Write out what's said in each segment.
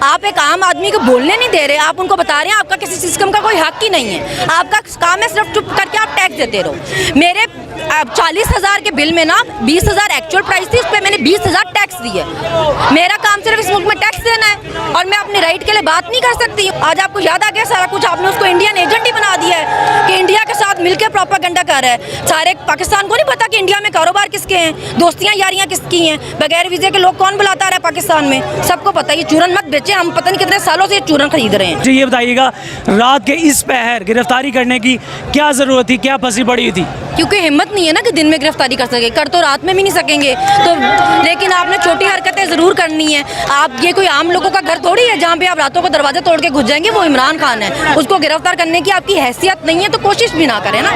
आप एक आम आदमी को बोलने नहीं दे रहे, आप उनको बता रहे हैं आपका किसी सिस्टम का कोई हक ही नहीं है। आपका काम है सिर्फ चुप करके आप टैक्स देते रहो। मेरे 40,000 के बिल में ना 20,000 एक्चुअल प्राइस थी, उस पर मैंने 20,000 टैक्स दिए। मेरा काम सिर्फ इस मुल्क में टैक्स देना है और मैं अपने राइट के लिए बात नहीं कर सकती। आज आपको याद आ गया सारा कुछ, आपने उसको इंडियन एजेंट ही बना दिया है कि इंडिया के साथ मिलकर प्रोपेगेंडा कर रहा है। सारे पाकिस्तान को नहीं पता कि इंडिया में कारोबार किसके हैं, दोस्तियां यारियां किसकी हैं, बगैर वीजे के लोग कौन बुलाता रहा है पाकिस्तान में, सबको पता है। ये चूरन मत बेचे, हम पता नहीं कितने सालों से ये चूरन खरीद रहे हैं। जी ये बताइएगा, रात के इस पहर गिरफ्तारी करने की क्या जरूरत थी, क्या फंसी पड़ी थी? क्योंकि हिम्मत नहीं है ना कि दिन में गिरफ्तारी कर सके, कर तो रात में भी नहीं सकेंगे तो, लेकिन आपने छोटी हरकतें ज़रूर करनी है। आप ये कोई आम लोगों का घर थोड़ी है जहाँ पे आप रातों को दरवाजे तोड़ के घुस जाएंगे। वो इमरान खान है, उसको गिरफ्तार करने की आपकी हैसियत नहीं है तो कोशिश भी ना करें ना।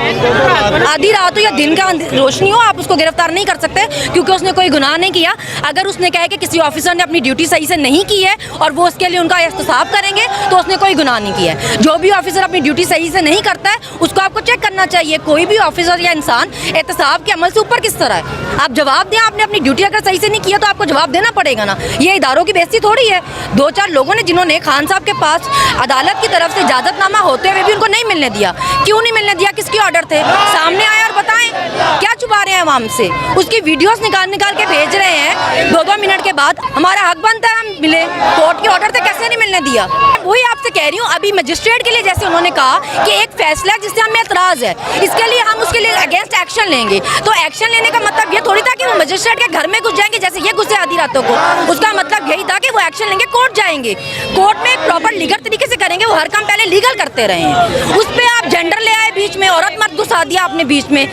आधी रात हो या दिन का रोशनी हो, आप उसको गिरफ्तार नहीं कर सकते क्योंकि उसने कोई गुनाह नहीं किया। अगर उसने कहा कि किसी ऑफिसर ने अपनी ड्यूटी सही से नहीं की है और वो उसके लिए उनका एहतसाब करेंगे तो उसने कोई गुनाह नहीं किया है। जो भी ऑफिसर अपनी ड्यूटी सही से नहीं करता है उसको आपको चेक करना चाहिए। कोई भी ऑफिसर या इंसान एहतसाब के अमल से ऊपर किस तरह है। आप जवाब दें, आपने अपनी ड्यूटी अगर सही से नहीं किया तो आपको जवाब देना पड़ेगा ना। ये इदारों की बेइज्जती थोड़ी है। 2-4 लोगों ने जिन्होंने खान साहब के पास अदालत की तरफ से इजाजतनामा होते हुए भी उनको नहीं मिलने दिया। क्यों नहीं मिलने दिया, किसके ऑर्डर थे? सामने आए और बताएं, क्या छुपा रहे हैं आवाम से? उसकी वीडियोस निकाल के भेज रहे हैं 2-2 मिनट के बाद। हमारा हक बनता है हम मिले, कोर्ट के ऑर्डर थे, कैसे नहीं मिलने दिया? वही आपसे कह रही हूँ, अभी मजिस्ट्रेट के लिए जैसे उन्होंने कहा कि एक फैसला है जिससे हमें एतराज है, इसके लिए हम उसके लिए अगेंस्ट एक्शन लेंगे। तो एक्शन लेने का मतलब ये थोड़ी था कि वो मजिस्ट्रेट के घर में घुस जाएंगे जैसे ये घुसे आधी रातों को। उसका मतलब यही था कि वो एक्शन लेंगे, कोर्ट जाएंगे, कोर्ट में एक प्रॉपर लीगल तरीके से करेंगे। वो हर काम पहले लीगल करते रहे हैं। उस पर आप जेंडर ले आए बीच में, औरत मर्द घुसा दिया आपने बीच में।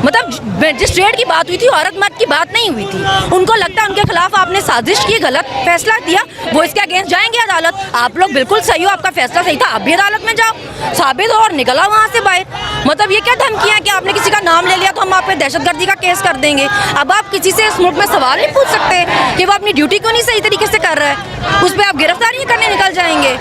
मतलब मजिस्ट्रेट की बात हुई थी, औरत मर्द की बात नहीं हुई थी। उनको लगता है उनके खिलाफ आपने साजिश की, गलत फैसला दिया, वो इसके अगेंस्ट जाएंगे अदालत। आप लोग बिल्कुल सही हो, आपका फैसला सही था, आप भी अदालत में जाओ, साबित हो और निकला वहाँ से बाहर। मतलब ये क्या धमकी है कि आपने किसी का नाम ले लिया तो हम आप पे दहशतगर्दी का केस कर देंगे। अब आप किसी से इस मुल्क में सवाल नहीं पूछ सकते कि वो अपनी ड्यूटी क्यों नहीं सही तरीके से कर रहा है, उस पर आप गिरफ्तारी करने निकल जाएंगे।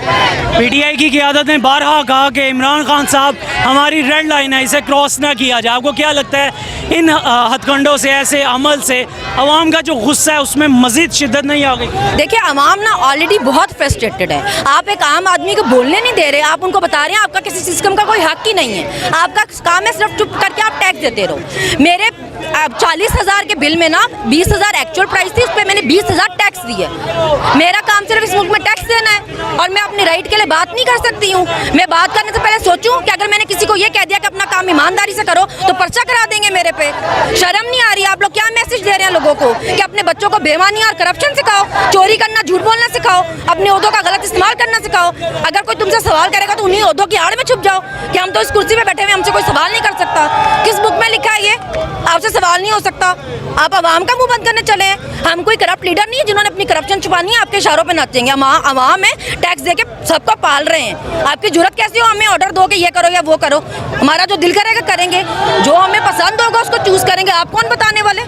पीटीआई की क़यादत ने बारहा कहा कि इमरान खान साहब हमारी रेड लाइन है, इसे क्रॉस ना किया जाए। आपको क्या लगता है इन हथकंडों से, ऐसे अमल से अवाम का जो गुस्सा है उसमें मजीद शिद्दत नहीं आ गई? देखिए, अवाम ना ऑलरेडी बहुत फ्रस्ट्रेटेड है। आप एक आम आदमी को बोलने नहीं दे रहे, आप उनको बता रहे हैं आपका किसी सिस्टम का कोई हक ही नहीं है। आपका काम है सिर्फ चुप करके आप टैक्स देते रहो। मेरे 40,000 के बिल में ना 20,000 एक्चुअल प्राइस थी, उस पर मैंने 20,000 टैक्स दिए। मेरा काम सिर्फ इस मुल्क में टैक्स देना है और मैं अपने राइट के लिए बात नहीं कर सकती हूँ। मैं बात करने से पहले सोचूं कि अगर मैंने किसी को ये कह दिया कि अपना काम ईमानदारी से करो तो पर्चा करा देंगे मेरे पे। शर्म नहीं आ रही? आप लोग क्या मैसेज दे रहे हैं लोगों को कि अपने बच्चों को बेईमानी और करप्शन सिखाओ, चोरी करना, झूठ बोलना सिखाओ, अपने ओहदों का गलत इस्तेमाल करना सिखाओ। अगर कोई तुमसे सवाल करेगा तो उन्हीं ओहदों की आड़ में छुप जाओ कि हम तो इस कुर्सी पे बैठे हुए, हमसे कोई सवाल नहीं कर सकता। किस बुक में लिखा है ये? आपसे सवाल नहीं हो सकता। आप आवाम का मुंह बंद करने चले हैं। हम कोई करप्ट लीडर नहीं है जिन्होंने अपनी करप्शन छुपानी है, आपके इशारों पे नाचेंगे। आवाम है, टैक्स दे के सबको पाल रहे हैं। आपकी जुर्रत कैसी हो हमें ऑर्डर दो कि ये करो या वो करो? हमारा जो दिल करेगा करेंगे, जो हमें पसंद होगा उसको चूज करेंगे। आप कौन बताने वाले?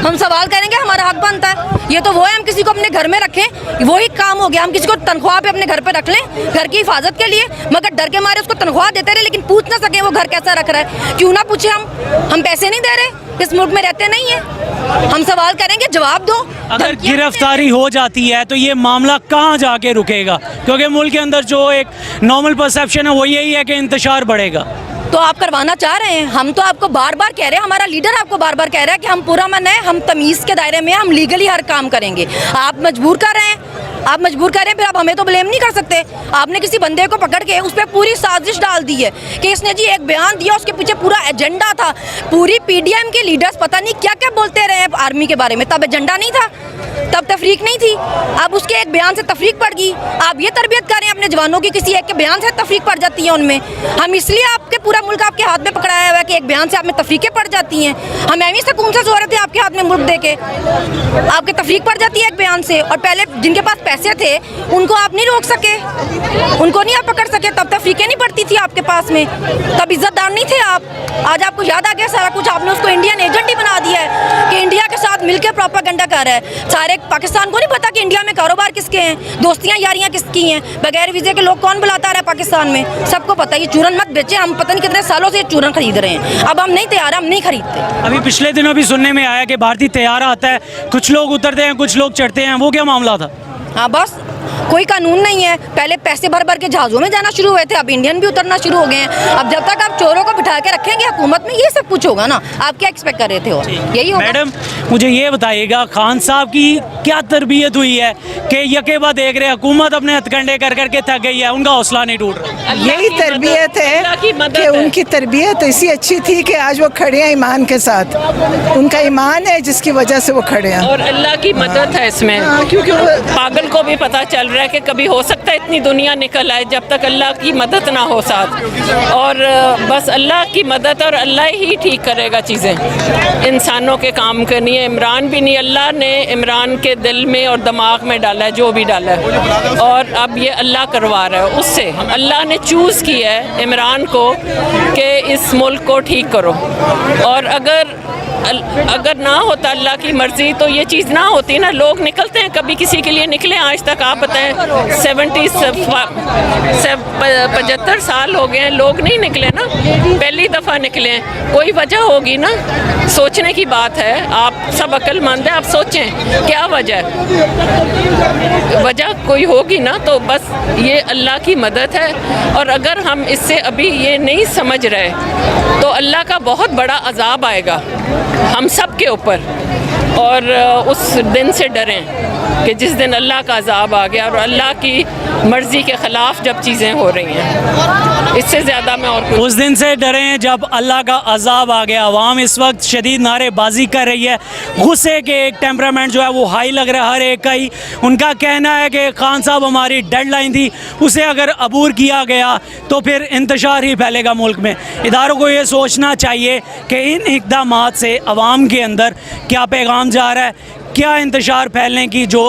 हम सवाल करेंगे, हमारा हक बनता है। ये तो वो है, हम किसी को अपने घर में रखें, वही काम हो गया। हम किसी को तनख्वाह पे अपने घर पे रख लें घर की हिफाजत के लिए, मगर डर के मारे उसको तनख्वाह देते रहे लेकिन पूछ ना सके वो घर कैसा रख रहा है। क्यों ना पूछे? हम पैसे नहीं दे रहे, इस मुल्क में रहते नहीं है। हम सवाल करेंगे, जवाब दो। अगर गिरफ्तारी हो जाती है तो ये मामला कहाँ जाके रुकेगा? क्योंकि मुल्क के अंदर जो एक नॉर्मल परसेप्शन है वो यही है कि इंतशार बढ़ेगा। तो आप करवाना चाह रहे हैं? हम तो आपको बार बार कह रहे हैं, हमारा लीडर आपको बार बार कह रहा है कि हम पूरा मन है, हम तमीज़ के दायरे में, हम लीगली हर काम करेंगे। आप मजबूर कर रहे हैं, आप मजबूर कर रहे हैं, फिर आप हमें तो ब्लेम नहीं कर सकते। आपने किसी बंदे को पकड़ के उस पर पूरी साजिश डाल दी है कि इसने जी एक बयान दिया, उसके पीछे पूरा एजेंडा था। पूरी पीडीएम के लीडर्स पता नहीं क्या क्या बोलते रहे आर्मी के बारे में। तब एजेंडा नहीं था, तब तफरीक नहीं थी। अब उसके एक बयान से तफरीक पड़ गई। आप ये तरबियत कर रहे हैं अपने जवानों की, किसी एक के बयान से तफरीक पड़ जाती है उनमें। हम इसलिए आपके पूरा मुल्क आपके हाथ में पकड़ाया हुआ है कि एक बयान से आप में तफरीकें पड़ जाती हैं। हम एवं सुकून से सो रहे थे आपके हाथ में मुल्क दे के, आपके तफरीक पड़ जाती है एक बयान से। और पहले जिनके पास पैसे थे उनको आप नहीं रोक सके, उनको नहीं आप पकड़ सके, तब तफरीकें नहीं पड़ती थी आपके पास में, तब इज्जतदार नहीं थे आप। आज आपको याद आ गया सारा कुछ, आपने उसको इंडियन एजेंट ही बना दिया है कि इंडिया के साथ मिलकर प्रोपेगेंडा कर रहा है। सारे पाकिस्तान को नहीं पता कि इंडिया में कारोबार किसके हैं, दोस्तियां यारियां किसकी हैं, बगैर वीजे के लोग कौन बुलाता रहा है पाकिस्तान में, सबको पता है। ये चूरन मत बेचे, हम पता नहीं कितने सालों से ये चूरन खरीद रहे हैं। अब हम नहीं तैयार, हम नहीं खरीदते। अभी पिछले दिनों भी सुनने में आया कि भारतीय तैयारा आता है, कुछ लोग उतरते हैं, कुछ लोग चढ़ते हैं, वो क्या मामला था? हाँ बस कोई कानून नहीं है। पहले पैसे भर भर के जहाज़ों में जाना शुरू हुए थे, अब इंडियन भी उतरना शुरू हो गए हैं। अब जब तक आप चोरों को बिठा के रखेंगे हुकूमत में, ये सब कुछ होगा ना। आप क्या एक्सपेक्ट कर रहे थे और यही होगा। मैडम मुझे ये बताइएगा, खान साहब की क्या तरबियत हुई है कि यकेबा देख रहे हुकूमत अपने हथकंडे कर करके थक गई है, उनका हौसला नहीं टूट रहा। यही तरबियत है कि उनकी तरबियत ऐसी अच्छी थी कि आज वो खड़े हैं ईमान के साथ। उनका ईमान है जिसकी वजह से वो खड़े हैं, और अल्लाह की मदद है इसमें। क्योंकि पागल को भी पता चल रहा है कि कभी हो सकता है इतनी दुनिया निकल आए जब तक अल्लाह की मदद ना हो साथ। और बस अल्लाह की मदद, और अल्लाह ही ठीक करेगा चीज़ें। इंसानों के काम करनी है। इमरान भी नहीं, अल्लाह ने इमरान के दिल में और दिमाग में डाला है जो भी डाला है, और अब ये अल्लाह करवा रहा है उससे। अल्लाह ने चूज़ किया है इमरान को कि इस मुल्क को ठीक करो। और अगर ना होता अल्लाह की मर्ज़ी तो ये चीज़ ना होती ना। लोग निकलते हैं, कभी किसी के लिए निकले आज तक? आप बताएं, 75 साल हो गए हैं, लोग नहीं निकले ना, पहली दफ़ा निकले हैं। कोई वजह होगी ना, सोचने की बात है। आप सब अक्लमंद हैं, आप सोचें क्या वजह है। वजह कोई होगी ना, तो बस ये अल्लाह की मदद है। और अगर हम इससे अभी ये नहीं समझ रहे तो अल्लाह का बहुत बड़ा अज़ाब आएगा हम सब के ऊपर। और उस दिन से डरें कि जिस दिन अल्लाह का अज़ाब आ गया और अल्लाह की मर्ज़ी के ख़िलाफ़ जब चीज़ें हो रही हैं। इससे ज़्यादा मैं और उस दिन से डरें जब अल्लाह का अज़ाब आ गया। अवाम इस वक्त शदीद नारेबाजी कर रही है, गुस्से के एक टेम्परामेंट जो है वो हाई लग रहा है हर एक का ही। उनका कहना है कि खान साहब हमारी डेडलाइन थी, उसे अगर अबूर किया गया तो फिर इंतशार ही फैलेगा मुल्क में। इदारों को ये सोचना चाहिए कि इन इक़दामात से अवाम के अंदर क्या पैगाम जा रहा है, क्या इंतशार फैलने की जो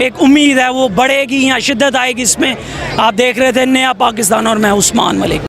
एक उम्मीद है वो बढ़ेगी या शिद्दत आएगी इसमें। आप देख रहे थे नया पाकिस्तान और मैं उस्मान मलिक।